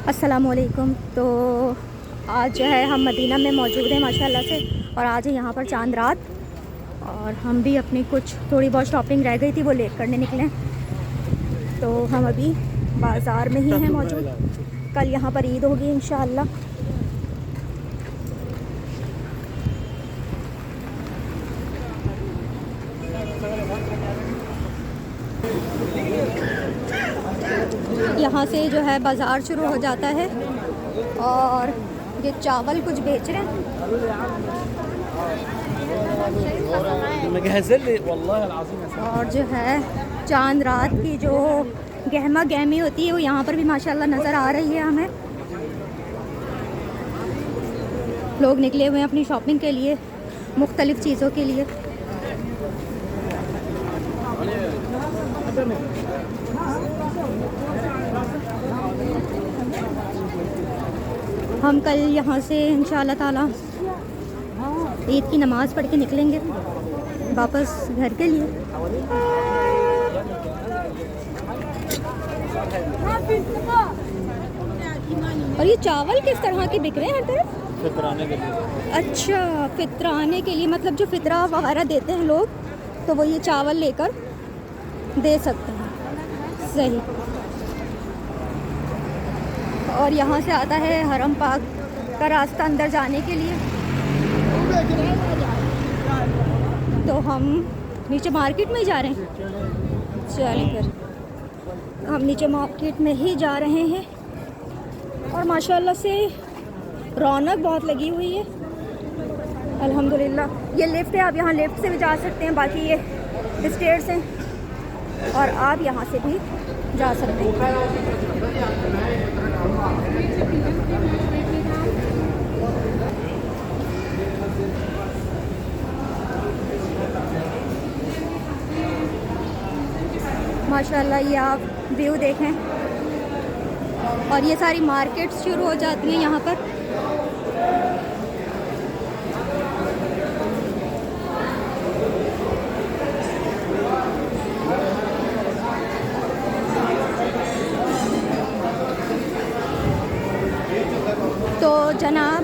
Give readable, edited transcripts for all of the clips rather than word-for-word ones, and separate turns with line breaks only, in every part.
अस्सलामुअलैकुम। तो आज जो है हम मदीना में मौजूद हैं माशाल्लाह से, और आज है यहाँ पर चांद रात, और हम भी अपनी कुछ थोड़ी बहुत शॉपिंग रह गई थी वो ले करने निकले। तो हम अभी बाज़ार में ही हैं मौजूद। कल यहाँ पर ईद होगी इंशाअल्लाह। यहाँ से जो है बाज़ार शुरू हो जाता है, और ये चावल कुछ बेच रहे हैं। और जो है चांद रात की जो गहमा गहमी होती है वो यहाँ पर भी माशाल्लाह नज़र आ रही है हमें। लोग निकले हुए हैं अपनी शॉपिंग के लिए, मुख्तलिफ़ चीज़ों के लिए। हम कल यहाँ से इंशाअल्लाह ताला ईद की नमाज़ पढ़ के निकलेंगे वापस घर के लिए। और ये चावल किस तरह के बिक रहे हैं हर तरफ?
फितराने के लिए।
अच्छा, फितराने के लिए, मतलब जो फितरा वगैरह देते हैं लोग, तो वो ये चावल लेकर दे सकते हैं। सही। और यहाँ से आता है हरम पाक का रास्ता अंदर जाने के लिए। तो हम नीचे मार्केट में ही जा रहे हैं। चलिए फिर हम नीचे मार्केट में ही जा रहे हैं, और माशाल्लाह से रौनक बहुत लगी हुई है अल्हम्दुलिल्लाह। ये लिफ्ट है, आप यहाँ लिफ्ट से भी जा सकते हैं, बाकी ये स्टेयर्स हैं और आप यहाँ से भी जा सकते हैं। माशाल्लाह ये आप व्यू देखें, और ये सारी मार्केट्स शुरू हो जाती हैं यहाँ पर। तो जनाब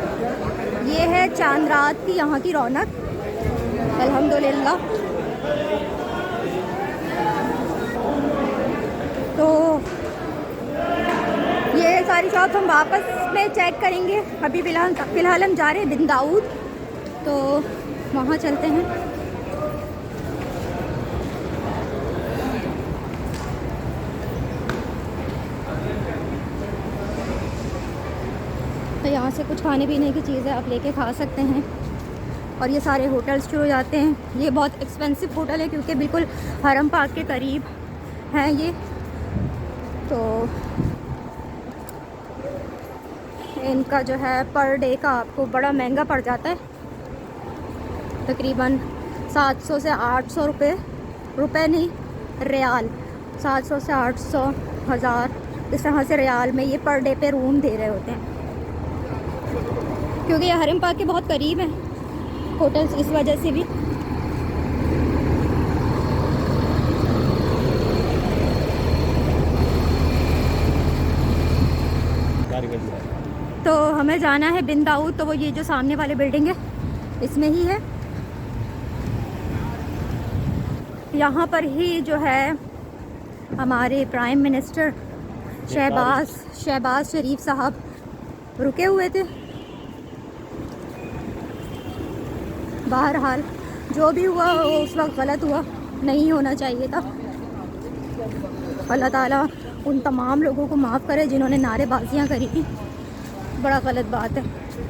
ये है चांद रात की यहाँ की रौनक अल्हम्दुलिल्लाह। तो ये सारी शॉप हम वापस में चेक करेंगे। अभी फ़िलहाल हम जा रहे हैं बिन दाऊद, तो वहाँ चलते हैं। तो यहाँ से कुछ खाने पीने की चीज़ें आप लेके खा सकते हैं। और ये सारे होटल्स शुरू हो जाते हैं। ये बहुत एक्सपेंसिव होटल है क्योंकि बिल्कुल हरम पाक के करीब हैं ये। तो इनका जो है पर डे का आपको बड़ा महंगा पड़ जाता है, तकरीबन 700 से 800 रुपये नहीं, रियाल 700 से 800, 1000 इस तरह से रियाल में ये पर डे पे रूम दे रहे होते हैं, क्योंकि ये हरम पाक के बहुत करीब हैं होटल्स, इस वजह से भी। तो हमें जाना है बिन दाऊद, तो वो ये जो सामने वाली बिल्डिंग है इसमें ही है। यहाँ पर ही जो है हमारे प्राइम मिनिस्टर शहबाज शरीफ साहब रुके हुए थे। बहरहाल जो भी हुआ वो उस वक्त गलत हुआ, नहीं होना चाहिए था। अल्लाह ताला उन तमाम लोगों को माफ़ करे जिन्होंने नारेबाजियाँ करी थी, बड़ा गलत बात है।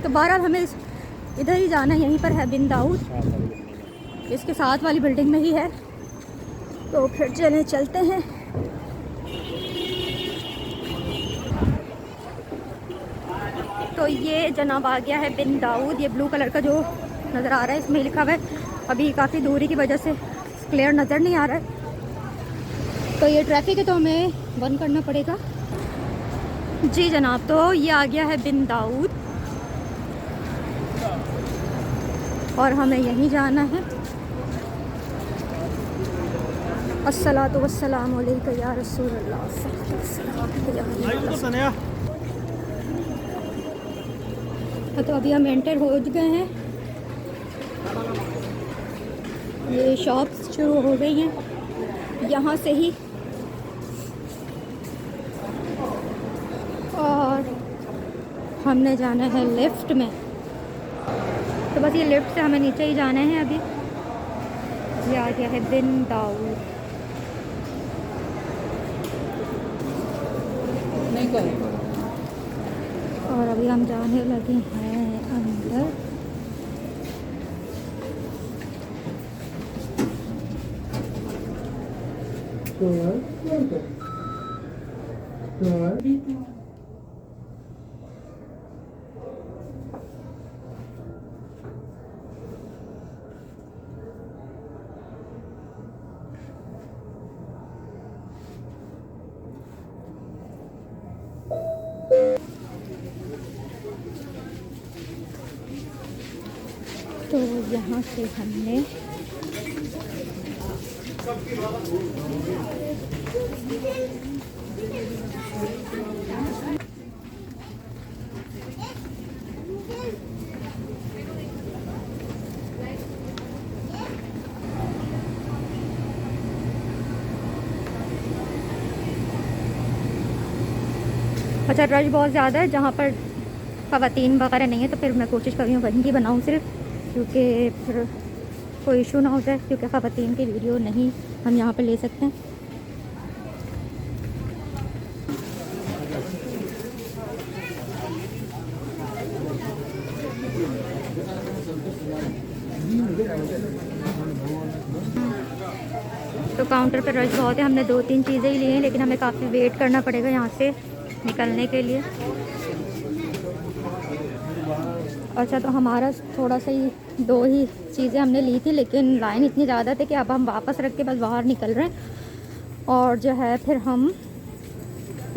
तो बहरहाल हमें इधर ही जाना, यहीं पर है बिन दाऊद, इसके साथ वाली बिल्डिंग में ही है। तो फिर चलते हैं। तो ये जनाब आ गया है बिन दाऊद। ये ब्लू कलर का जो नज़र आ रहा है इसमें लिखा हुआ है, अभी काफ़ी दूरी की वजह से क्लियर नज़र नहीं आ रहा है। तो ये ट्रैफिक है तो हमें बंद करना पड़ेगा। जी जनाब, तो ये आ गया है बिन दाऊद, और हमें यहीं जाना है। अस्सलातु वस्सलामु अलैका या रसूलल्लाह। तो अभी हम एंटर हो गए हैं, ये शॉप्स शुरू हो गई हैं यहाँ से ही। और हमने जाना है लिफ्ट में, तो बस ये लिफ्ट से हमें नीचे ही जाना है। अभी ये आ गया है बिन दाऊद। और अभी हम जाने लगे हैं अंदर। तो यहाँ से हमने अच्छा, रश बहुत ज़्यादा है जहाँ पर ख़वातीन वगैरह नहीं है, तो फिर मैं कोशिश कर रही हूँ वहीं की बनाऊँ सिर्फ, क्योंकि फिर कोई इशू ना हो जाए, क्योंकि ख़वातीन की वीडियो नहीं हम यहाँ पर ले सकते हैं। तो काउंटर पर रश बहुत है, हमने 2-3 चीज़ें ही ली हैं, लेकिन हमें काफ़ी वेट करना पड़ेगा यहाँ से निकलने के लिए। अच्छा, तो हमारा थोड़ा सा ही 2 ही चीज़ें हमने ली थी, लेकिन लाइन इतनी ज़्यादा थी कि अब हम वापस रख के बस बाहर निकल रहे हैं, और जो है फिर हम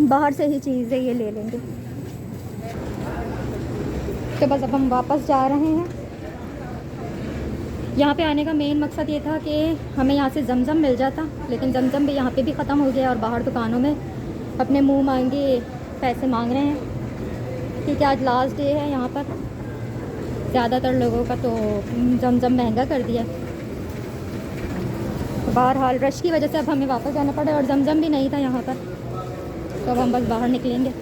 बाहर से ही चीज़ें ये ले लेंगे। तो बस अब हम वापस जा रहे हैं। यहाँ पे आने का मेन मकसद ये था कि हमें यहाँ से जमज़म मिल जाता, लेकिन जमज़म भी यहाँ पे भी ख़त्म हो गया, और बाहर दुकानों में अपने मुंह मांगे पैसे मांग रहे हैं, क्योंकि आज लास्ट डे है यहाँ पर ज़्यादातर लोगों का, तो जमज़म महंगा कर दिया। तो बहरहाल रश की वजह से अब हमें वापस जाना पड़ा, और जमज़म भी नहीं था यहाँ पर, तो अब हम बस बाहर निकलेंगे।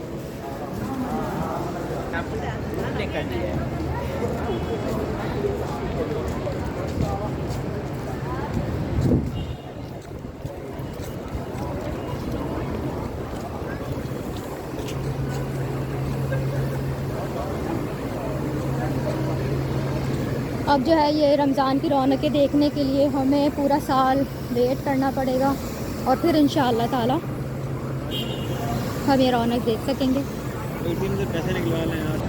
अब जो है ये रमज़ान की रौनकें देखने के लिए हमें पूरा साल वेट करना पड़ेगा, और फिर इंशाअल्लाह ताला हम ये रौनक देख सकेंगे।
ATM से पैसे निकलवा लें यार।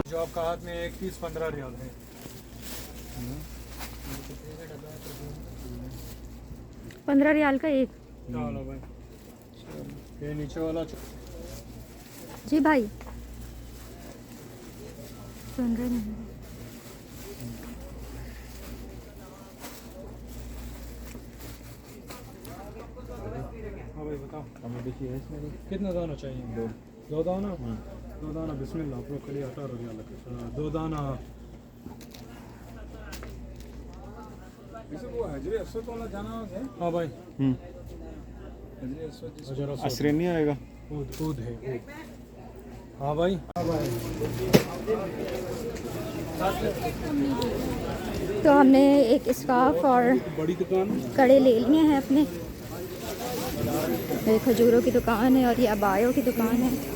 जो आपका हाथ में 1 पीस 15 रियाल है।
15 रियाल का एक।
चलो भाई, ये नीचे वाला
जी भाई, सुन रहे नहीं।
हाँ भाई बताओ,
हमें देखिए है इसमें
कितना दाना चाहिए? 2 दाना। 2 दाना बिस्मिल्लाह, आप लोग के लिए 18 रियाल का 2 दाना। हाँ भाई,
असरे नहीं आएगा।
ऊद है ऊद। हाँ भाई,
तो हमने एक स्कार्फ और
बड़ी दुकान।
कड़े ले लिए हैं अपने। ये खजूरों की दुकान है, और ये अबायों की दुकान है।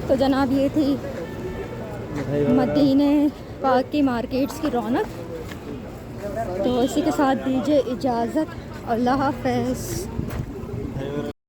तो जनाब ये थी मदीने पाक की मार्केट्स की रौनक। तो इसी के साथ दीजिए इजाज़त। अल्लाह हाफ़िज़।